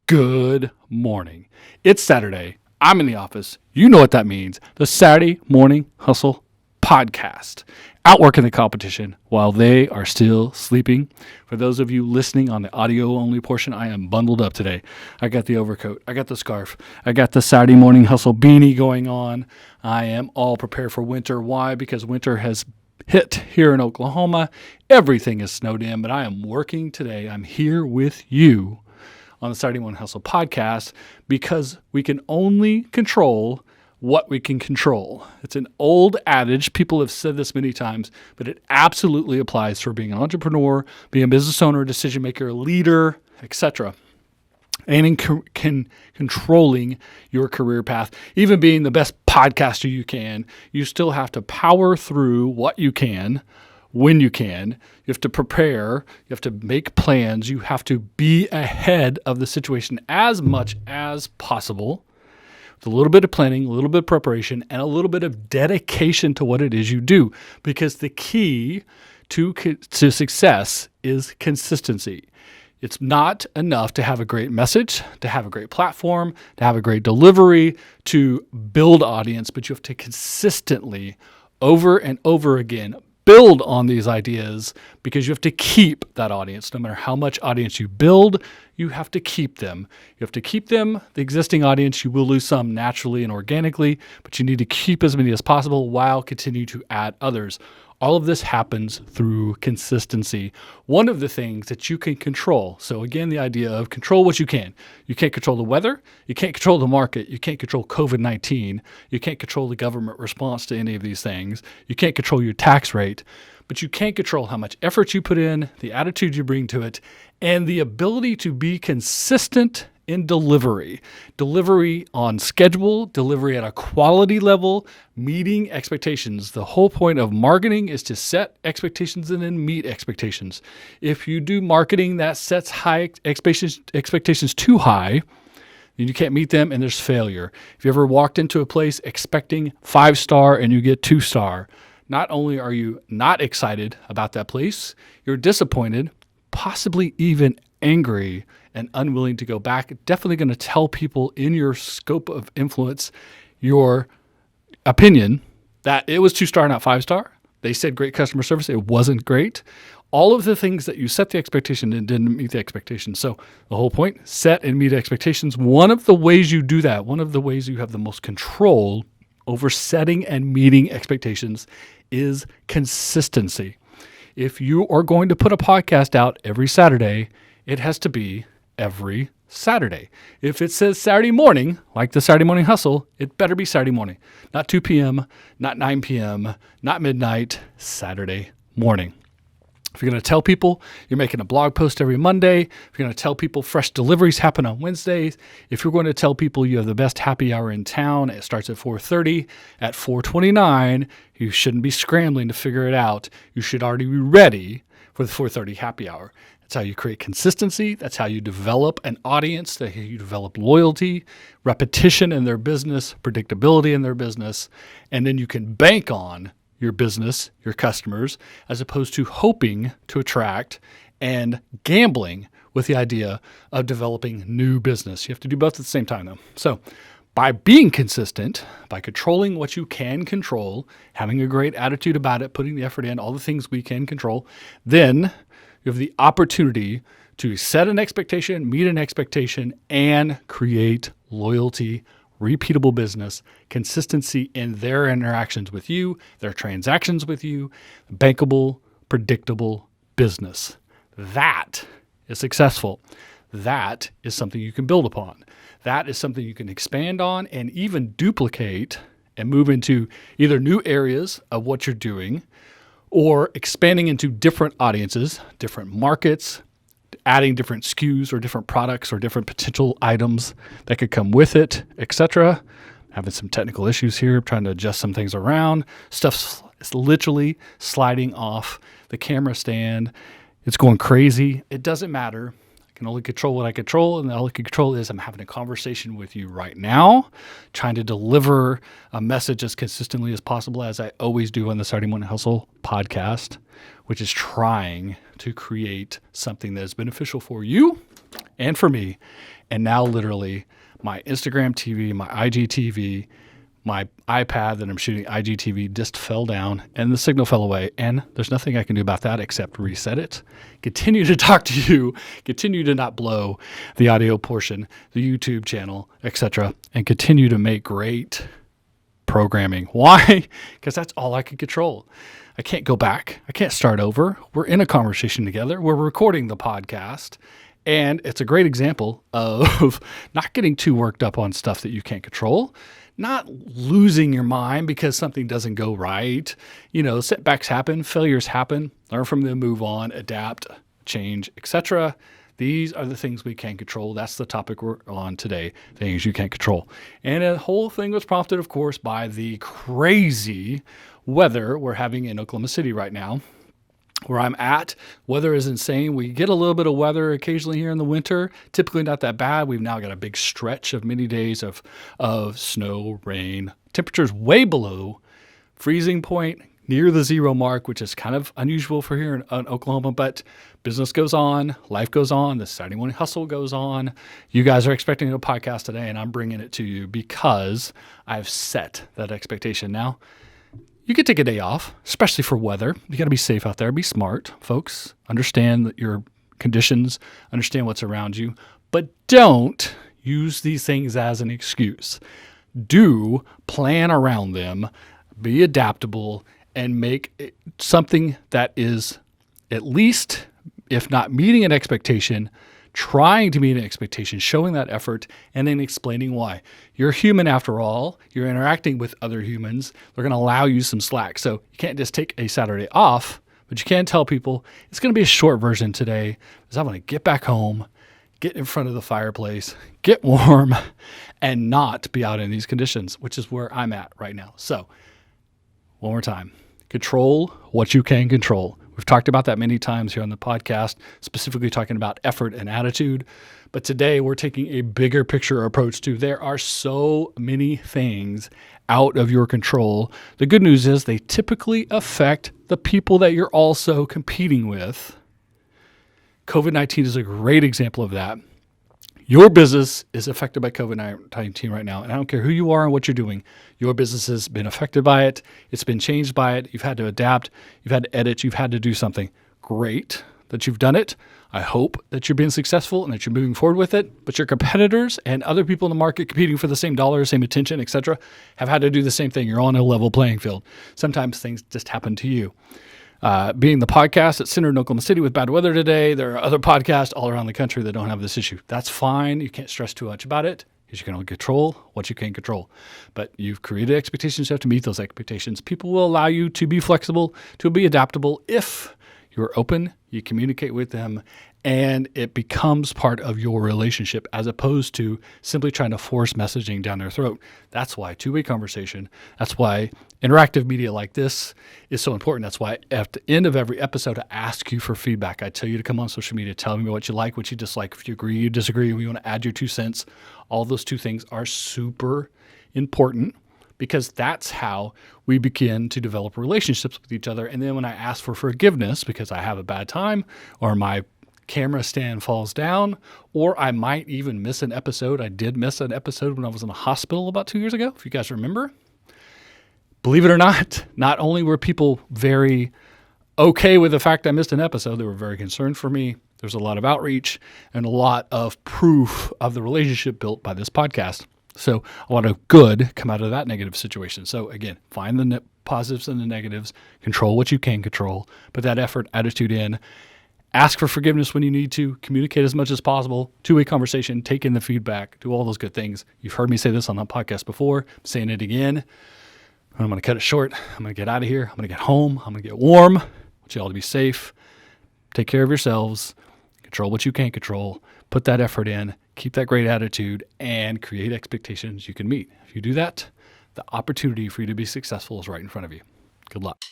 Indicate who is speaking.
Speaker 1: Good morning. It's Saturday. I'm in the office. You know what that means. The Saturday Morning Hustle podcast. Outworking the competition while they are still sleeping. For those of you listening on the audio only portion, I am bundled up today. I got the overcoat. I got the scarf. I got the Saturday Morning Hustle beanie going on. I am all prepared for winter. Why? Because winter has hit here in Oklahoma. Everything is snowed in, but I am working today. I'm here with you on the Saturday Morning Hustle podcast because we can only control what we can control. It's an old adage. People have said this many times, but it absolutely applies for being an entrepreneur, being a business owner, decision maker, a leader, etc. And in controlling your career path, even being the best podcaster you can, you still have to power through what you can, when you can. You have to prepare. You have to make plans. You have to be ahead of the situation as much as possible. With a little bit of planning, a little bit of preparation, and a little bit of dedication to what it is you do. Because the key to success is consistency. It's not enough to have a great message, to have a great platform, to have a great delivery, to build audience, but you have to consistently, over and over again, build on these ideas because you have to keep that audience. No matter how much audience you build, you have to keep them. You have to keep them, the existing audience. You will lose some naturally and organically, but you need to keep as many as possible while continuing to add others. All of this happens through consistency. One of the things that you can control. So again, the idea of control what you can. You can't control the weather. You can't control the market. You can't control COVID-19. You can't control the government response to any of these things. You can't control your tax rate, but you can control how much effort you put in, the attitude you bring to it, and the ability to be consistent in delivery. Delivery on schedule, delivery at a quality level, meeting expectations. The whole point of marketing is to set expectations and then meet expectations. If you do marketing that sets high expectations too high, then you can't meet them and there's failure. If you ever walked into a place expecting 5-star and you get 2-star, not only are you not excited about that place, you're disappointed, possibly even angry and unwilling to go back. Definitely going to tell people in your scope of influence your opinion that it was 2-star, not 5-star. They said great customer service. It wasn't great. All of the things that you set the expectation and didn't meet the expectation. So the whole point, set and meet expectations. One of the ways you do that, one of the ways you have the most control over setting and meeting expectations is consistency. If you are going to put a podcast out every Saturday, it has to be every Saturday. If it says Saturday morning, like the Saturday Morning Hustle, it better be Saturday morning. Not 2 p.m., not 9 p.m., not midnight, Saturday morning. If you're going to tell people you're making a blog post every Monday, if you're going to tell people fresh deliveries happen on Wednesdays, if you're going to tell people you have the best happy hour in town, it starts at 4:30, at 4:29, you shouldn't be scrambling to figure it out. You should already be ready for the 4:30 happy hour. That's how you create consistency. That's how you develop an audience. That's how you develop loyalty, repetition in their business, predictability in their business, and then you can bank on your business, your customers, as opposed to hoping to attract and gambling with the idea of developing new business. You have to do both at the same time, though. So by being consistent, by controlling what you can control, having a great attitude about it, putting the effort in, all the things we can control, then you have the opportunity to set an expectation, meet an expectation, and create loyalty, repeatable business, consistency in their interactions with you, their transactions with you, bankable, predictable business. That is successful. That is something you can build upon. That is something you can expand on and even duplicate and move into either new areas of what you're doing or expanding into different audiences, different markets, adding different SKUs or different products or different potential items that could come with it, etc. Having some technical issues here, trying to adjust some things around. Stuff's literally sliding off the camera stand. It's going crazy. It doesn't matter. I can only control what I control, and all I can control is I'm having a conversation with you right now, trying to deliver a message as consistently as possible, as I always do on the Saturday Morning Hustle podcast, which is trying to create something that is beneficial for you and for me And now literally my Instagram TV, my IGTV, my iPad that I'm shooting IGTV just fell down and the signal fell away. And there's nothing I can do about that except reset it, continue to talk to you, continue to not blow the audio portion, the YouTube channel, etc., and continue to make great programming. Why? Because that's all I can control. I can't go back. I can't start over. We're in a conversation together. We're recording the podcast. And it's a great example of not getting too worked up on stuff that you can't control, not losing your mind because something doesn't go right. Setbacks happen, failures happen, learn from them, move on, adapt, change, etc. These are the things we can control. That's the topic we're on today, things you can't control. And the whole thing was prompted, of course, by the crazy weather we're having in Oklahoma City right now. Where I'm at, weather is insane. We get a little bit of weather occasionally here in the winter, typically not that bad. We've now got a big stretch of many days of snow, rain, temperatures way below freezing point, near the zero mark, which is kind of unusual for here in Oklahoma, but business goes on, life goes on, the Saturday morning hustle goes on. You guys are expecting a podcast today, and I'm bringing it to you because I've set that expectation. Now, you could take a day off, especially for weather. You got to be safe out there. Be smart, folks. Understand your conditions. Understand what's around you. But don't use these things as an excuse. Do plan around them. Be adaptable and make something that is at least, if not meeting an expectation, trying to meet an expectation, showing that effort, and then explaining why. You're human after all. You're interacting with other humans. They're going to allow you some slack. So you can't just take a Saturday off, but you can tell people it's going to be a short version today because I'm going to get back home, get in front of the fireplace, get warm, and not be out in these conditions, which is where I'm at right now. So one more time, control what you can control. We've talked about that many times here on the podcast, specifically talking about effort and attitude. But today we're taking a bigger picture approach to there are so many things out of your control. The good news is they typically affect the people that you're also competing with. COVID-19 is a great example of that. Your business is affected by COVID-19 right now, and I don't care who you are and what you're doing. Your business has been affected by it. It's been changed by it. You've had to adapt. You've had to edit. You've had to do something. Great that you've done it. I hope that you're being successful and that you're moving forward with it. But your competitors and other people in the market competing for the same dollar, same attention, etc., have had to do the same thing. You're on a level playing field. Sometimes things just happen to you. Being the podcast that's centered in Oklahoma City with bad weather today, there are other podcasts all around the country that don't have this issue. That's fine. You can't stress too much about it because you can only control what you can control. But you've created expectations. You have to meet those expectations. People will allow you to be flexible, to be adaptable if you're open, you communicate with them, and it becomes part of your relationship as opposed to simply trying to force messaging down their throat. That's why two-way conversation, that's why interactive media like this is so important. That's why at the end of every episode, I ask you for feedback. I tell you to come on social media, tell me what you like, what you dislike. If you agree, you disagree, we want to add your 2 cents. All those 2 things are super important because that's how we begin to develop relationships with each other. And then when I ask for forgiveness because I have a bad time or my camera stand falls down, or I might even miss an episode. I did miss an episode when I was in the hospital about 2 years ago, if you guys remember. Believe it or not only were people very okay with the fact I missed an episode, they were very concerned for me. There's a lot of outreach and a lot of proof of the relationship built by this podcast. So a lot of good come out of that negative situation. So again, find the positives and the negatives, control what you can control, put that effort, attitude in, ask for forgiveness when you need to, communicate as much as possible, two-way conversation, take in the feedback, do all those good things. You've heard me say this on the podcast before. I'm saying it again. I'm going to cut it short. I'm going to get out of here. I'm going to get home. I'm going to get warm. I want you all to be safe. Take care of yourselves. Control what you can control. Put that effort in. Keep that great attitude and create expectations you can meet. If you do that, the opportunity for you to be successful is right in front of you. Good luck.